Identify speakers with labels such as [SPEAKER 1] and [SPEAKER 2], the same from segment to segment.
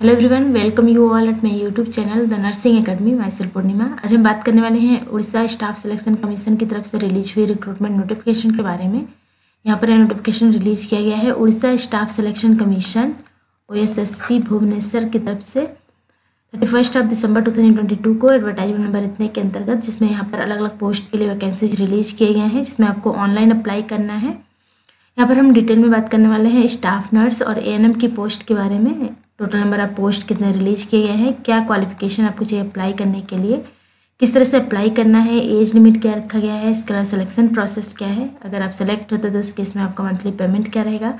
[SPEAKER 1] Hello everyone, welcome you all at my YouTube channel the nursing academy. Myself Purnima. आज हम बात करने वाले हैं उड़ीसा स्टाफ सिलेक्शन कमीशन की तरफ से रिलीज हुई रिक्रूटमेंट नोटिफिकेशन के बारे में। यहाँ पर नोटिफिकेशन रिलीज किया गया है Orissa staff selection commission OSSC Bhubaneswar की तरफ से 31 दिसंबर 2022 को एडवर्टाइजमेंट नंबर इतने के अंतर्गत, जिसमें यहाँ पर अलग अलग पोस्ट के लिए वैकेंसीज रिलीज किए गए हैं, जिसमें आपको ऑनलाइन अप्लाई करना है। यहाँ पर हम डिटेल में बात करने वाले हैं स्टाफ नर्स और ANM की पोस्ट के बारे में। टोटल नंबर ऑफ पोस्ट कितने रिलीज किए गए हैं, क्या क्वालिफिकेशन आपको चाहिए अप्लाई करने के लिए, किस तरह से अप्लाई करना है, एज लिमिट क्या रखा गया है, इसके अलावा सिलेक्शन प्रोसेस क्या है, अगर आप सेलेक्ट होते तो उस केस में आपका मंथली पेमेंट क्या रहेगा,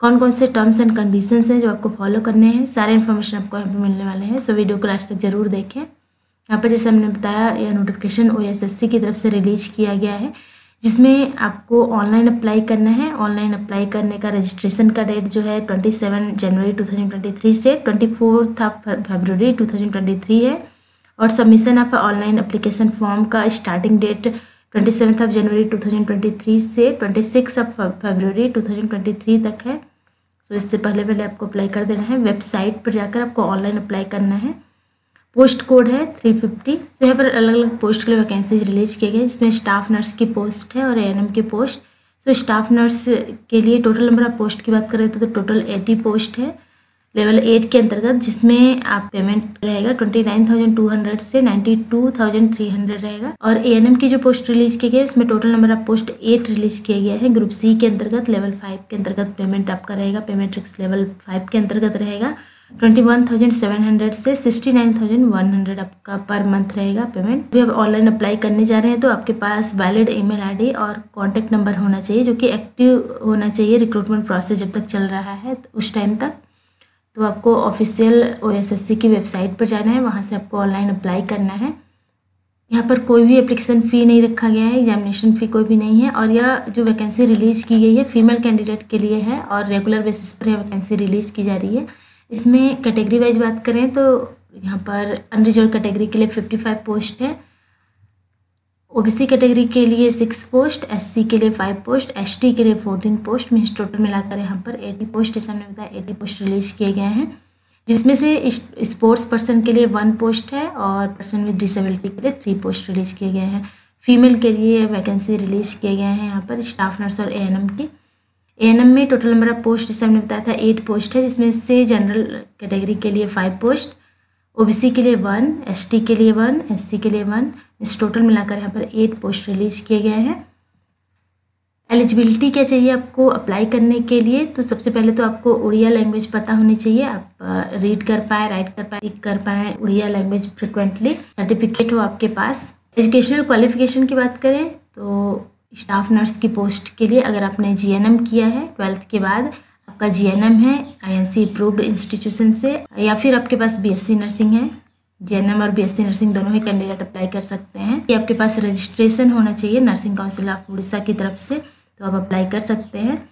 [SPEAKER 1] कौन कौन से टर्म्स एंड कंडीशंस हैं जो आपको फॉलो करने हैं, सारे इन्फॉर्मेशन आपको यहाँ पर मिलने वाले हैं। सो वीडियो को लास्ट तक जरूर देखें। यहाँ पर जैसे हमने बताया, यह नोटिफिकेशन OSSC की तरफ से रिलीज किया गया है, जिसमें आपको ऑनलाइन अप्लाई करना है। ऑनलाइन अप्लाई करने का रजिस्ट्रेशन का डेट जो है 27 जनवरी 2023 से 24 फरवरी 2023 है, और submission of online application form का स्टार्टिंग डेट 27 जनवरी 2023 से 26 फरवरी 2023 तक है। सो इससे पहले आपको अप्लाई कर देना है। वेबसाइट पर जाकर आपको ऑनलाइन अप्लाई करना है। पोस्ट कोड है 350। तो यहाँ पर अलग अलग पोस्ट के लिए वैकेंसीज रिलीज किए गए, जिसमें स्टाफ नर्स की पोस्ट है और ANM की पोस्ट। तो स्टाफ नर्स के लिए टोटल नंबर ऑफ पोस्ट की बात करें तो टोटल 80 पोस्ट है लेवल 8 के अंतर्गत, जिसमें आप पेमेंट रहेगा 29,200 से 92,300 रहेगा। और ANM की जो पोस्ट रिलीज किए गए, इसमें total number of post 8 release किए गए हैं। ग्रुप C के अंतर्गत लेवल 5 के अंतर्गत पेमेंट आपका रहेगा, पेमेट्रिक्स लेवल 5 के अंतर्गत रहेगा 21,700 से 69,100 आपका पर मंथ रहेगा पेमेंट। भी आप ऑनलाइन अप्लाई करने जा रहे हैं तो आपके पास वैलिड ईमेल आईडी और कॉन्टैक्ट नंबर होना चाहिए, जो कि एक्टिव होना चाहिए रिक्रूटमेंट प्रोसेस जब तक चल रहा है उस टाइम तक। तो आपको ऑफिशियल OSSC की वेबसाइट पर जाना है, वहाँ से आपको ऑनलाइन अप्लाई करना है। यहाँ पर कोई भी एप्लीकेशन फ़ी नहीं रखा गया है, एग्जामिनेशन फ़ी कोई भी नहीं है। और यह जो वैकेंसी रिलीज़ की गई है फीमेल कैंडिडेट के लिए है और रेगुलर बेसिस पर यह वैकेंसी रिलीज़ की जा रही है। इसमें कैटेगरी वाइज बात करें तो यहाँ पर अनरिजर्व कैटेगरी के लिए 55 पोस्ट है, OBC कैटेगरी के लिए 6 पोस्ट, SC के लिए 5 पोस्ट, ST के लिए 14 पोस्ट, मीन्स टोटल मिलाकर यहाँ पर 80 पोस्ट, जैसे हमने बताया 80 पोस्ट रिलीज किए गए हैं, जिसमें से स्पोर्ट्स पर्सन के लिए 1 पोस्ट है और पर्सन विद डिसेबिलिटी के लिए 3 पोस्ट रिलीज किए गए हैं। फीमेल के लिए वैकेंसी रिलीज किए गए हैं यहाँ पर स्टाफ नर्स और ANM की। ANM में टोटल नंबर ऑफ पोस्ट जैसे हमने बताया था 8 पोस्ट है, जिसमें से जनरल कैटेगरी के लिए 5 पोस्ट, OBC के लिए 1, ST के लिए 1, SC के लिए 1, इस टोटल मिलाकर यहाँ पर 8 पोस्ट रिलीज किए गए हैं। एलिजिबिलिटी क्या चाहिए आपको अप्लाई करने के लिए? तो सबसे पहले तो आपको उड़िया लैंग्वेज पता होनी चाहिए, आप रीड कर पाए, राइट कर पाए, लिख कर पाए उड़िया लैंग्वेज फ्रिक्वेंटली, सर्टिफिकेट हो आपके पास। एजुकेशनल क्वालिफिकेशन की बात करें तो स्टाफ नर्स की पोस्ट के लिए अगर आपने GNM किया है 12th के बाद, आपका GNM है INC अप्रूव्ड इंस्टीट्यूशन से, या फिर आपके पास BSc नर्सिंग है, GNM और BSc नर्सिंग दोनों ही कैंडिडेट अप्लाई कर सकते हैं। कि आपके पास रजिस्ट्रेशन होना चाहिए नर्सिंग काउंसिल ऑफ उड़ीसा की तरफ से, तो आप अप्लाई कर सकते हैं।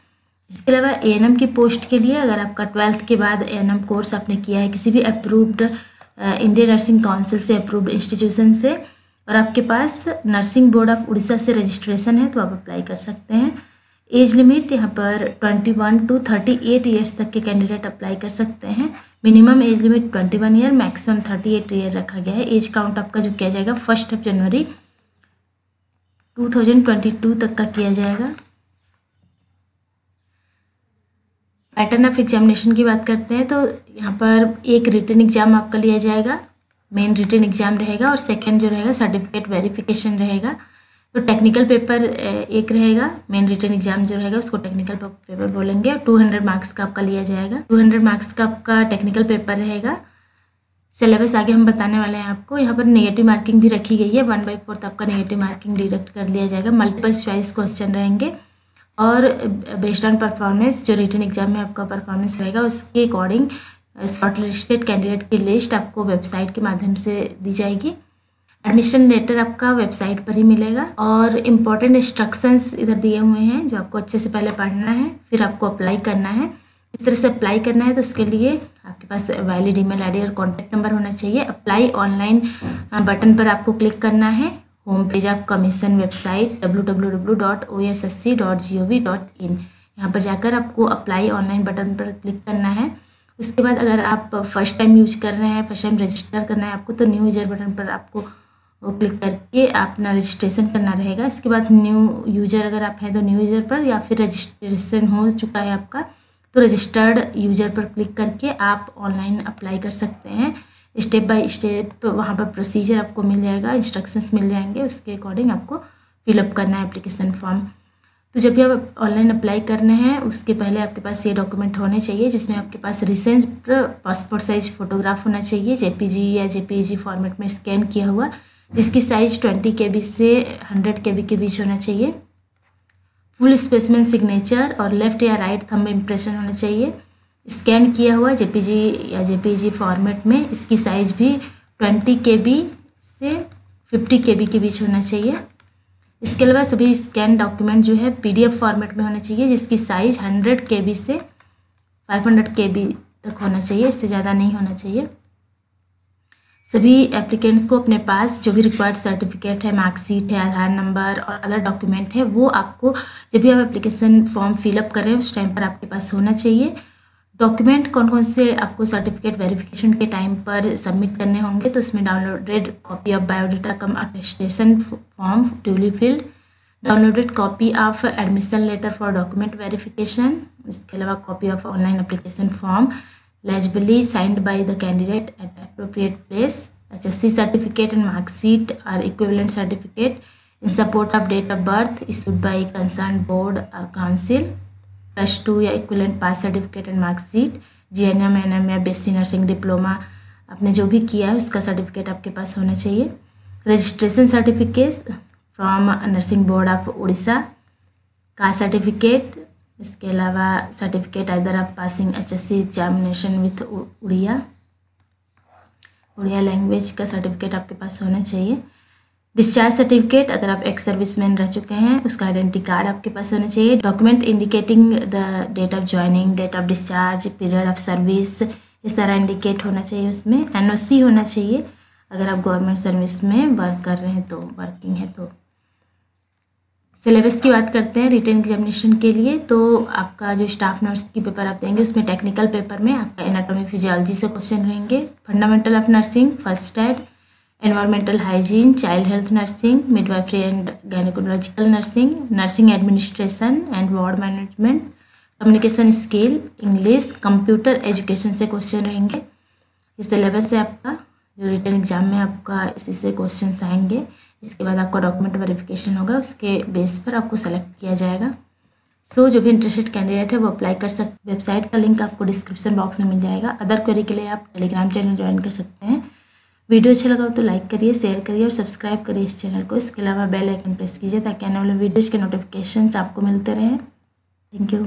[SPEAKER 1] इसके अलावा ANM की पोस्ट के लिए अगर आपका 12th के बाद ANM कोर्स आपने किया है किसी भी अप्रूव्ड इंडियन नर्सिंग काउंसिल से, अप्रूव्ड इंस्टीट्यूशन से, और आपके पास नर्सिंग बोर्ड ऑफ उड़ीसा से रजिस्ट्रेशन है, तो आप अप्लाई कर सकते हैं। एज लिमिट यहाँ पर 21 to 38 ईयर्स तक के कैंडिडेट अप्लाई कर सकते हैं। Minimum age limit 21 year, maximum 38 year रखा गया है। एज काउंट आपका जो किया जाएगा 1 जनवरी 2022 तक का किया जाएगा। पैटर्न ऑफ एग्जामिनेशन की बात करते हैं तो यहाँ पर एक रिटन एग्जाम आपका लिया जाएगा, मेन रिटन एग्जाम रहेगा, और सेकंड जो रहेगा सर्टिफिकेट वेरिफिकेशन रहेगा। तो टेक्निकल पेपर एक रहेगा, मेन रिटन एग्जाम जो रहेगा उसको टेक्निकल पेपर बोलेंगे, और 200 मार्क्स का आपका लिया जाएगा। 200 मार्क्स का आपका टेक्निकल पेपर रहेगा। सिलेबस आगे हम बताने वाले हैं आपको। यहाँ पर नेगेटिव मार्किंग भी रखी गई है, 1/4 आपका नेगेटिव मार्किंग डिडक्ट कर लिया जाएगा। मल्टीपल चॉइस क्वेश्चन रहेंगे, और बेस्ड ऑन परफॉर्मेंस जो रिटन एग्जाम में आपका परफॉर्मेंस रहेगा उसके अकॉर्डिंग शॉर्ट लिस्टेड कैंडिडेट की लिस्ट आपको वेबसाइट के माध्यम से दी जाएगी। एडमिशन लेटर आपका वेबसाइट पर ही मिलेगा, और इम्पॉर्टेंट इंस्ट्रक्शंस इधर दिए हुए हैं जो आपको अच्छे से पहले पढ़ना है, फिर आपको अप्लाई करना है। इस तरह से अप्लाई करना है तो उसके लिए आपके पास वैलिड ईमेल आईडी और कॉन्टैक्ट नंबर होना चाहिए। अप्लाई ऑनलाइन बटन पर आपको क्लिक करना है। Home page of commission website www.ossc.gov.in, यहाँ पर जाकर आपको अप्लाई ऑनलाइन बटन पर क्लिक करना है। उसके बाद अगर आप फर्स्ट टाइम यूज कर रहे हैं, फर्स्ट टाइम रजिस्टर करना है आपको, तो न्यू यूजर बटन पर आपको क्लिक करके अपना रजिस्ट्रेशन करना रहेगा। इसके बाद न्यू यूजर अगर आप हैं तो न्यू यूजर पर, या फिर रजिस्ट्रेशन हो चुका है आपका तो रजिस्टर्ड यूजर पर क्लिक करके आप ऑनलाइन अप्लाई कर सकते हैं। स्टेप बाय स्टेप वहाँ पर प्रोसीजर आपको मिल जाएगा, इंस्ट्रक्शंस मिल जाएंगे, उसके अकॉर्डिंग आपको फिलअप करना है एप्लीकेशन फॉर्म। तो जब भी आप ऑनलाइन अप्लाई करने हैं उसके पहले आपके पास ये डॉक्यूमेंट होने चाहिए, जिसमें आपके पास रिसेंट पासपोर्ट साइज फोटोग्राफ होना चाहिए, जेपीजी या जेपीईजी फॉर्मेट में स्कैन किया हुआ, जिसकी साइज 20 KB से 100 KB के बीच होना चाहिए। फुल स्पेसिमेन सिग्नेचर और लेफ्ट या राइट थंब इम्प्रेशन होना चाहिए। स्कैन किया हुआ जेपीजी या जेपीईजी फॉर्मेट में, इसकी साइज भी 20 KB से 50 KB के बीच होना चाहिए। इसके अलावा सभी स्कैन डॉक्यूमेंट जो है PDF फॉर्मेट में होना चाहिए, जिसकी साइज 100 KB से 500 KB तक होना चाहिए, इससे ज़्यादा नहीं होना चाहिए। सभी एप्लीकेंट्स को अपने पास जो भी रिक्वायर्ड सर्टिफिकेट है, मार्कशीट है, आधार नंबर और अदर डॉक्यूमेंट है, वो आपको जब भी आप एप्लीकेशन फॉर्म फिलअप करें उस टाइम पर आपके पास होना चाहिए। डॉक्यूमेंट कौन कौन से आपको सर्टिफिकेट वेरिफिकेशन के टाइम पर सबमिट करने होंगे, तो उसमें downloaded copy of biodata cum attestation form duly filled, downloaded copy of admission letter for document verification, इसके अलावा copy of online application form legibly signed by the candidate at appropriate place, HSC certificate and mark sheet or equivalent certificate in support of date of birth issued by concerned board or council, +2 या equivalent pass certificate and mark sheet, GNM, NM या BSc nursing diploma आपने जो भी किया है उसका certificate आपके पास होना चाहिए। Registration certificate from nursing board of Orissa का सर्टिफिकेट, इसके अलावा certificate either of passing HSC examination with Oriya language का सर्टिफिकेट आपके पास होना चाहिए। डिस्चार्ज सर्टिफिकेट अगर आप एक्स सर्विसमैन रह चुके हैं उसका आइडेंटिटी कार्ड आपके पास होना चाहिए। Document indicating the date of joining, date of discharge, period of service, ये सारा इंडिकेट होना चाहिए उसमें। NOC होना चाहिए अगर आप गवर्नमेंट सर्विस में वर्क कर रहे हैं तो, वर्किंग है तो। सिलेबस की बात करते हैं रिटन एग्जामिनेशन के लिए, तो आपका जो स्टाफ नर्स की पेपर आप देंगे उसमें टेक्निकल पेपर में आपका एनाटॉमी फिजियोलॉजी से क्वेश्चन रहेंगे, fundamental of nursing, first aid, environmental hygiene, child health nursing, midwifery and gynaecological nursing, nursing administration and ward management, communication skill, English, computer education से question रहेंगे। ये सिलेबस है आपका जो रिटन एग्जाम में आपका इसी से क्वेश्चन आएंगे। इसके बाद आपका डॉक्यूमेंट वेरिफिकेशन होगा, उसके बेस पर आपको सेलेक्ट किया जाएगा। सो जो भी इंटरेस्टेड कैंडिडेट है वो अप्लाई कर सकते। वेबसाइट का लिंक आपको डिस्क्रिप्शन बॉक्स में मिल जाएगा। अदर क्वेरी के लिए आप टेलीग्राम चैनल ज्वाइन कर सकते हैं। वीडियो अच्छा लगा तो लाइक करिए, शेयर करिए और सब्सक्राइब करिए इस चैनल को। इसके अलावा बेल आइकन प्रेस कीजिए ताकि आने वाले वीडियोज़ के नोटिफिकेशन आपको मिलते रहें। Thank you.